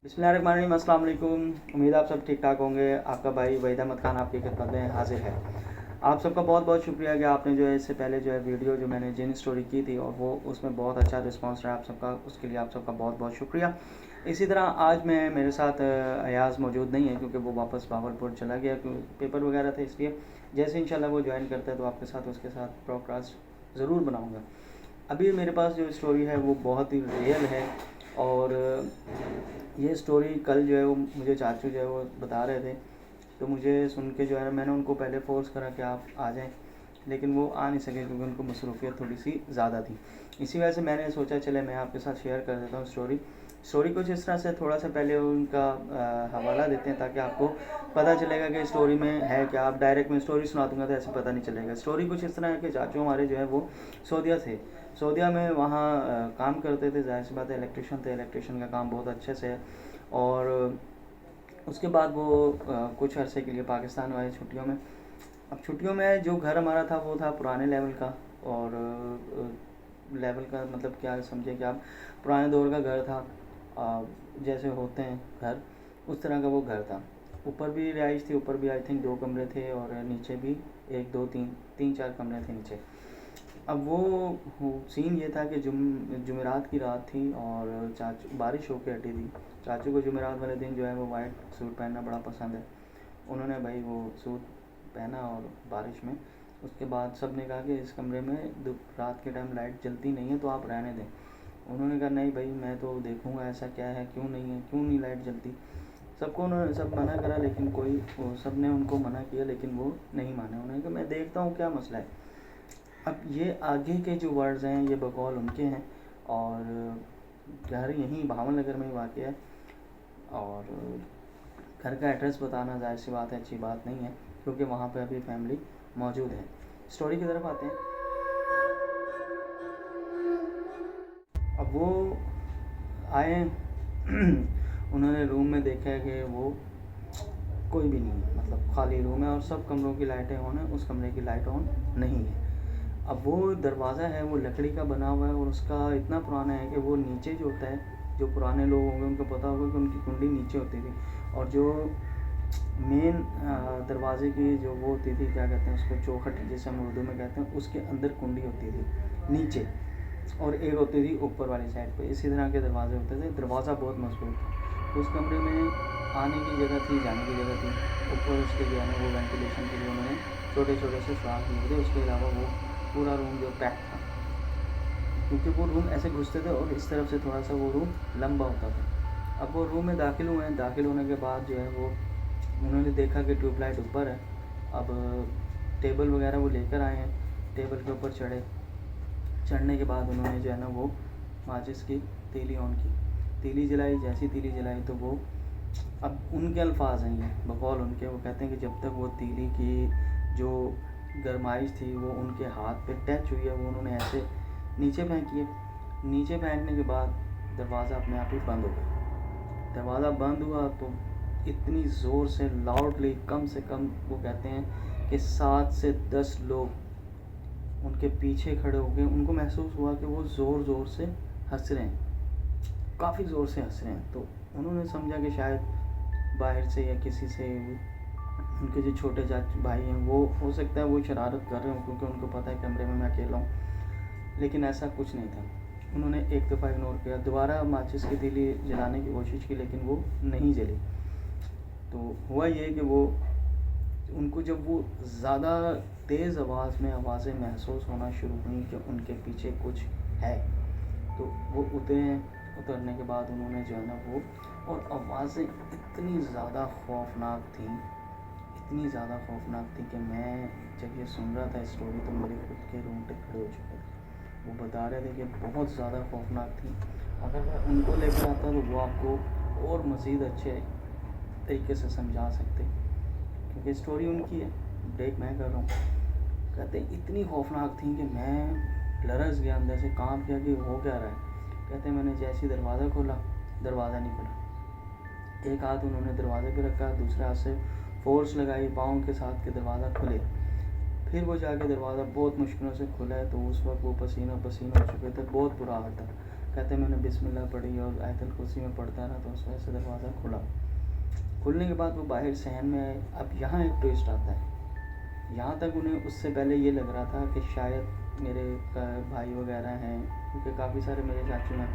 बिस्मिल्लाहिर्रहमानिर्रहीम, अस्सलाम वालेकुम। उम्मीद आप सब ठीक ठाक होंगे। आपका भाई वहीद अहमद खान आपकी खिदमत में हाजिर है। आप सबका बहुत बहुत शुक्रिया कि आपने जो है इससे पहले जो है वीडियो जो मैंने जिन स्टोरी की थी और वो उसमें बहुत अच्छा रिस्पांस रहा आप सबका, उसके लिए आप सबका बहुत बहुत शुक्रिया। इसी तरह आज मैं मेरे साथ अयाज़ मौजूद नहीं है क्योंकि वो वापस भावलपुर चला गया, क्योंकि पेपर वगैरह थे, इसलिए जैसे इंशाल्लाह वो ज्वाइन करता है तो आपके साथ उसके साथ ब्रॉडकास्ट ज़रूर बनाऊँगा। अभी मेरे पास जो स्टोरी है वो बहुत ही रियल है और ये स्टोरी कल जो है वो मुझे चाचू जो है वो बता रहे थे, तो मुझे सुन के जो है ना, मैंने उनको पहले फ़ोर्स करा कि आप आ जाएं, लेकिन वो आ नहीं सके क्योंकि उनको मसरूफियत थोड़ी सी ज़्यादा थी। इसी वजह से मैंने सोचा चले मैं आपके साथ शेयर कर देता हूँ स्टोरी कुछ इस तरह से। थोड़ा सा पहले उनका हवाला देते हैं ताकि आपको पता चलेगा कि स्टोरी में है क्या। आप डायरेक्ट में स्टोरी सुना दूंगा तो ऐसे पता नहीं चलेगा। स्टोरी कुछ इस तरह है कि चाचू हमारे जो है वो सऊदीया थे, सऊदीया में वहाँ काम करते थे। जाहिर सी बात है, इलेक्ट्रिशियन थे, इलेक्ट्रिशियन का काम बहुत अच्छे से है। और उसके बाद वो कुछ अरसे के लिए पाकिस्तान आए छुट्टियों में। अब छुट्टियों में जो घर हमारा था वो था पुराने लेवल का, और लेवल का मतलब क्या समझे कि आप, पुराने दौर का घर था। जैसे होते हैं घर, उस तरह का वो घर था। ऊपर भी रिहाइश थी, ऊपर भी आई थिंक 2 कमरे थे और नीचे भी 1 2 3 3 4 कमरे थे नीचे। अब वो सीन ये था कि जुमेरात की रात थी और चाचू बारिश होकर हटी थी। चाचू को जुमेरात वाले दिन जो है वो वाइट सूट पहनना बड़ा पसंद है। उन्होंने भाई वो सूट पहना और बारिश में, उसके बाद सब ने कहा कि इस कमरे में रात के टाइम लाइट जलती नहीं है तो आप रहने दें। उन्होंने कहा नहीं भाई, मैं तो देखूंगा ऐसा क्या है, क्यों नहीं है, क्यों नहीं लाइट जलती। सबको उन्होंने सब मना करा, लेकिन सब ने उनको मना किया, लेकिन वो नहीं माने। उन्होंने कहा मैं देखता हूँ क्या मसला है। अब ये आगे के जो वर्ड्स हैं ये बकौल उनके हैं और घर यहीं भावन नगर में ही वाक़ है। और घर का एड्रेस बताना जाहिर सी बात है अच्छी बात नहीं है, क्योंकि वहाँ पे अभी फैमिली मौजूद है। स्टोरी की तरफ आते हैं। अब वो आए उन्होंने रूम में देखा कि वो कोई भी नहीं है, मतलब खाली रूम है और सब कमरों की लाइटें ऑन है, उस कमरे की लाइट ऑन नहीं है। अब वो दरवाज़ा है वो लकड़ी का बना हुआ है और उसका इतना पुराना है कि वो नीचे जो होता है, जो पुराने लोग होंगे उनको पता होगा कि उनकी कुंडी नीचे होती थी, और जो मेन दरवाजे की जो वो होती थी, क्या कहते हैं उसको, चौखट जिसे हम उर्दू में कहते हैं, उसके अंदर कुंडी होती थी नीचे, और एक होती थी ऊपर वाली साइड पे। इसी तरह के दरवाजे होते थे। दरवाज़ा बहुत मजबूत था। उस कमरे में आने की जगह थी, जाने की जगह थी। ऊपर उसके जो है ना वो वेंटिलेशन के लिए उन्होंने छोटे छोटे से सुराख किए थे। उसके अलावा वो पूरा रूम जो पैक था, क्योंकि वो रूम ऐसे घुसते थे और इस तरफ से थोड़ा सा वो रूम लंबा होता था। अब वो रूम में दाखिल हुए हैं, दाखिल होने के बाद जो है वो उन्होंने देखा कि ट्यूबलाइट ऊपर है। अब टेबल वगैरह वो लेकर आए हैं, टेबल के ऊपर चढ़ने के बाद उन्होंने जो है ना वो माचिस की तीली ऑन की, तीली जलाई। जैसी तीली जलाई तो वो, अब उनके अल्फाज हैं ये बकौल उनके, वो कहते हैं कि जब तक वो तीली की जो गरमाइश थी वो उनके हाथ पे टच हुई है, वो उन्होंने ऐसे नीचे फेंकी है। नीचे फेंकने के बाद दरवाज़ा अपने आप ही बंद हो गया। दरवाज़ा बंद हुआ तो इतनी ज़ोर से लाउडली, कम से कम वो कहते हैं कि 7 से 10 लोग उनके पीछे खड़े हो गए। उनको महसूस हुआ कि वो ज़ोर ज़ोर से हंस रहे हैं, काफ़ी ज़ोर से हंस रहे हैं। तो उन्होंने समझा कि शायद बाहर से या किसी से, उनके जो छोटे चाचा भाई हैं वो हो सकता है वो शरारत कर रहे हों, क्योंकि उनको पता है कमरे में मैं अकेला हूँ। लेकिन ऐसा कुछ नहीं था। उन्होंने एक दफ़ा इग्नोर किया, दोबारा माचिस की तीली जलाने की कोशिश की, लेकिन वो नहीं जली। तो हुआ ये कि वो उनको जब वो ज़्यादा तेज़ आवाज़ में आवाज़ें महसूस होना शुरू हुई कि उनके पीछे कुछ है, तो वो उतरे। उतरने के बाद उन्होंने जो है ना वो, और आवाज़ें इतनी ज़्यादा खौफनाक थी, इतनी ज़्यादा खौफनाक थी कि मैं जब ये सुन रहा था स्टोरी तो मेरे खुद के रोंगटे खड़े हो चुके थे। वो बता रहे थे कि बहुत ज़्यादा खौफनाक थी। अगर मैं उनको लेकर आता तो वो आपको और मज़ीद अच्छे तरीके से समझा सकते, क्योंकि स्टोरी उनकी है, ब्रेक मैं कर रहा हूँ। कहते इतनी खौफनाक थी कि मैं लरस गया, अंदर से कांप गया कि हो क्या रहा है। कहते मैंने जैसे ही दरवाज़ा खोला, दरवाज़ा नहीं खुला। एक हाथ उन्होंने दरवाजे पे रखा, दूसरे हाथ से फोर्स लगाई पाँव के साथ के दरवाज़ा खुले। फिर वो जाके दरवाज़ा बहुत मुश्किलों से खुला है, तो उस वक्त वो पसीना पसीना हो चुके थे, बहुत बुरा हाल था। कहते मैंने बिस्मिल्लाह पढ़ी और आयतुल कुर्सी में पढ़ता रहा, तो उस वजह से दरवाज़ा खुला। खुलने के बाद वो बाहर सहन में आए। अब यहाँ एक ट्विस्ट आता है। यहाँ तक उन्हें उससे पहले ये लग रहा था कि शायद मेरे भाई वगैरह हैं, क्योंकि काफ़ी सारे मेरे चाचू हैं,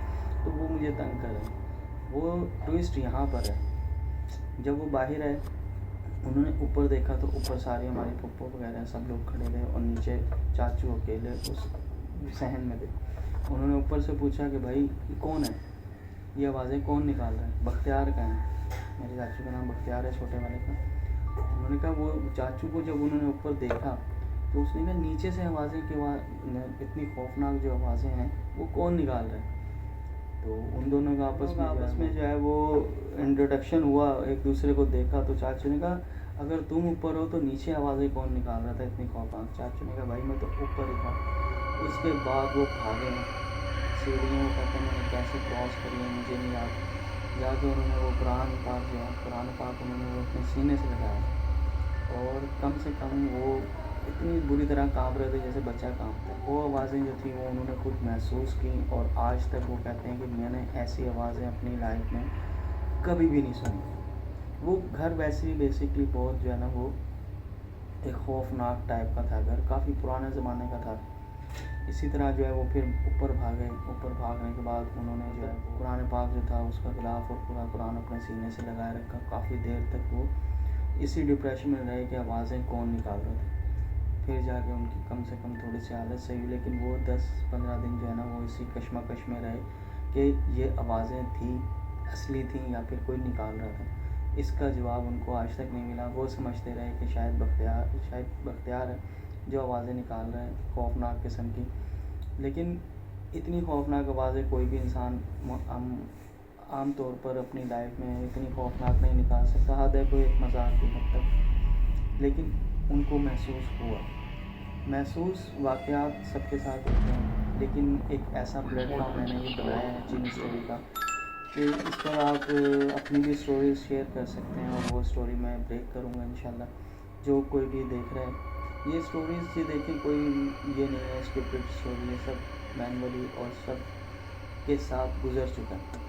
तो वो मुझे तंग कर रहे हैं। वो ट्विस्ट यहाँ पर है। जब वो बाहर आए, उन्होंने ऊपर देखा तो ऊपर सारे हमारे पप्पो वगैरह सब लोग खड़े थे और नीचे चाचू अकेले उस सहन में थे। उन्होंने ऊपर से पूछा कि भाई ये कौन है, ये आवाज़ें कौन निकाल रहा है? बख्तियार का है। मेरे चाचू का नाम बख्तियार है, छोटे वाले का। उन्होंने कहा वो चाचू को जब उन्होंने ऊपर देखा तो उसने कहा नीचे से आवाज़ें कि इतनी खौफनाक जो आवाज़ें हैं वो कौन निकाल रहा है? तो उन दोनों का आपस में जो है वो इंट्रोडक्शन हुआ, एक दूसरे को देखा। तो चाचू ने कहा अगर तुम ऊपर हो तो नीचे आवाज़ें कौन निकाल रहा था इतनी खौफनाक? चाचू ने कहा भाई मैं तो ऊपर ही था। उसके बाद वो भागे सीढ़ियों, कहते मैंने कैसे क्रॉस करी है मुझे नहीं याद। जाके उन्होंने वो कुरान पाक उन्होंने वो अपने सीने से लगाया और कम से कम वो इतनी बुरी तरह काँप रहे थे जैसे बच्चा काँपता है। वो आवाज़ें जो थी वो उन्होंने खुद महसूस की और आज तक वो कहते हैं कि मैंने ऐसी आवाज़ें अपनी लाइफ में कभी भी नहीं सुनी। वो घर वैसे ही बेसिकली बहुत जो है ना वो एक खौफनाक टाइप का था घर, काफ़ी पुराने ज़माने का था। इसी तरह जो है वो फिर ऊपर भागे। ऊपर भागने के बाद उन्होंने जो है कुरान पाक जो था उसका गिलाफ और पूरा कुरान अपने सीने से लगाए रखा। काफ़ी देर तक वो इसी डिप्रेशन में रहे कि आवाज़ें कौन निकाल रहे थे। फिर जाके उनकी कम से कम थोड़ी सी हालत सही हुई, लेकिन वो 10-15 दिन जो है ना वो इसी कश्मकश में रहे कि ये आवाज़ें थी असली थी या फिर कोई निकाल रहा था। इसका जवाब उनको आज तक नहीं मिला। वो समझते रहे कि शायद बख्तियार है जो आवाज़ें निकाल रहे हैं खौफनाक किस्म की। लेकिन इतनी खौफनाक आवाज़ें कोई भी इंसान आम तौर पर अपनी लाइफ में इतनी खौफनाक नहीं निकाल सकता। हद है कोई एक मजाक की हद तक, लेकिन उनको महसूस वाक़यात सबके साथ होते हैं। लेकिन एक ऐसा प्लेटफॉर्म मैंने ये बनाया है जिन स्टोरी का कि इस पर आप अपनी भी स्टोरीज शेयर कर सकते हैं और वो स्टोरी मैं ब्रेक करूँगा इंशाल्लाह। जो कोई भी देख रहा है ये स्टोरीज़, ये देखें कोई ये नहीं है स्क्रिप्टेड स्टोरी, ये सब मैनुअली और सब के साथ गुजर चुका है।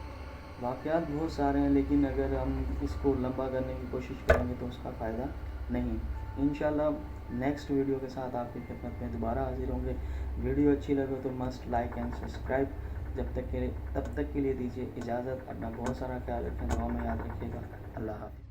वाक़यात बहुत सारे हैं, लेकिन अगर हम इसको लंबा करने की कोशिश करेंगे तो उसका फ़ायदा नहीं। इंशाल्लाह नेक्स्ट वीडियो के साथ आपकी खिदमत में दोबारा हाजिर होंगे। वीडियो अच्छी लगे तो मस्ट लाइक एंड सब्सक्राइब। तब तक के लिए दीजिए इजाज़त। अपना बहुत सारा ख्याल रखें, दुआ में याद रखिएगा। अल्लाह हाफ़िज़।